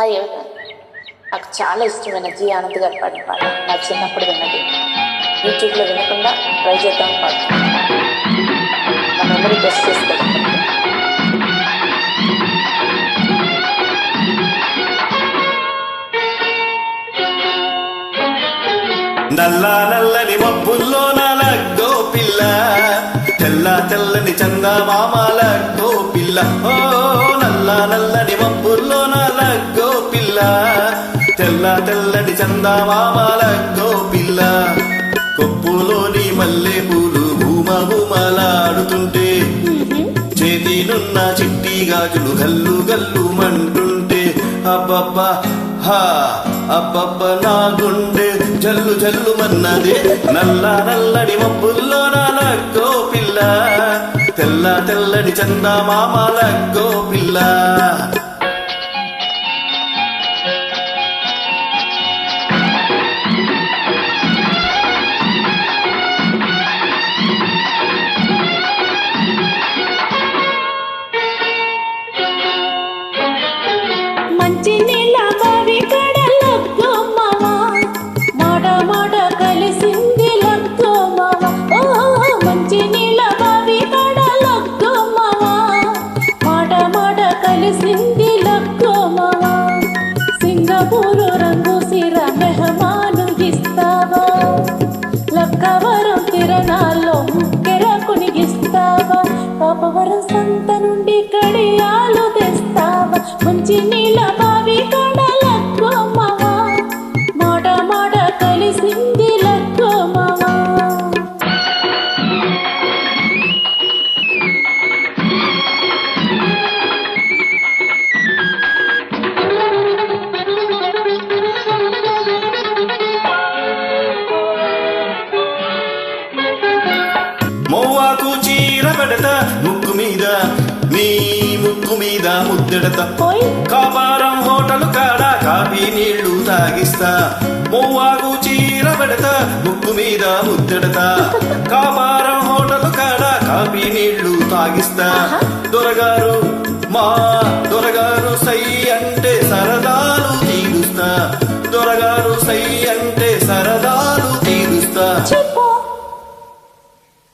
Hi ఎవరు నాకు చాలా ఇష్టమైన జి ఆనంద్ గారు పాడిన పాట నా చిన్నప్పుడు విన్నది. యూట్యూబ్లో వినకుండా ట్రై చేద్దాం పాట నా మెమరీ టెస్ట్ చేసుకోవడం. నల్ల నల్లని మబ్బుల్లో నలగ్గో పిల్ల, తెల్ల తెల్లని చందమామలగ్గో పిల్ల. ఓ నల్ల నల్లని మబ్బుల్లో నలగ్గో పిల్ల, తెల్ల తెల్లని చందమామలగ్గో పిల్ల. కొప్పులోని మల్లె పూలు భూమ భూమలాడుతుంటే, చేతినున్న చిట్టి గాజులు గల్లు గల్లు మంటుంటే, అబ్బబ్బా హా అబ్బబ్బ నా గుండె జల్లు జల్లు మన్నదే. నల్ల నల్లడి మబ్బుల్లో నలగ్గో పిల్ల, తెల్ల తెల్లడి చందమామలగ్గో పిల్ల. మంచి నీళ్ళ బావి కడలగ్గో మామ, మాడ మాడ కలిసింది లగ్గో మామ. ఓ మంచి నీళ్ళ బావి కడలగ్గో మామ, మాడ మాడ కలిసింది లగ్గో మామ. సింగపూరు రంగు సిర మెహమాను ఇస్తావా, లక్కవరం తిరణాల్లో ముక్కెర కొనిగిస్తావా, పాపవరం సంత నుండి కడియాలు తెస్తావా. మంచి నీళ్ళ బావి కడలగ్గో మామ, మాడ మాడ కలిసింది లగ్గో మామ. మోవాకు చీర పెడతా ముక్కు మీద, నీ ముక్కు మీద ముద్దెడతా. ఓయ్ కాపారం హోటల్ కాడ కాఫీ నీళ్లు తాగిస్తా. మోవాకు చీర పెడతా ముక్కు మీద ముద్దెడతా. కాపారం హోటల్ కాడ కాఫీ నీళ్లు తాగిస్తా. దొరగారు మా దొరగారు సై అంటే సరదాలు తీరుస్తా. దొరగారు సై అంటే సరదాలు తీరుస్తా. చెప్పు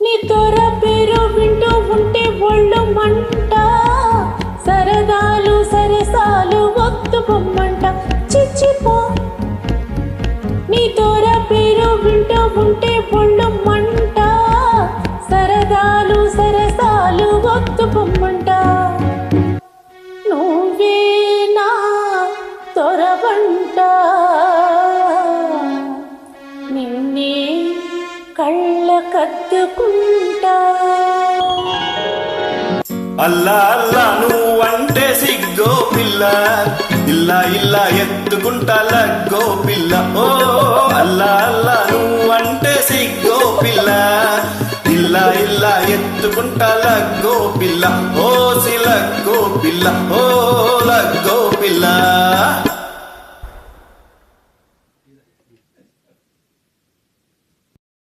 నీ తోర పేరు వింటూ ఉంటే ఒళ్ళు మంట, సరదాలు సరసాలు వద్దు బొమ్మంట. చిచ్చిపో నీ తోర పేరు వింటూ ఉంటే ఒళ్ళు మంట, సరదాలు సరసాలు వద్దు బొమ్మంట. నువ్వే నా తొరవంట, నిన్నే కళ్ళ కత్తుకుంటా. అల్లా అల్లా నువ్వంటే సిగ్గో పిల్ల, ఇల్లా ఇల్లా ఎత్తుకుంటా లగ్గో పిల్ల. ఓ అల్లా అల్లా నువ్వంటే సిగ్గో పిల్ల, ఇల్లా ఇల్లా ఎత్తుకుంటా లగ్గో పిల్ల. ఓ సిలగ్గో పిల్ల, ఓ లగ్గో పిల్ల.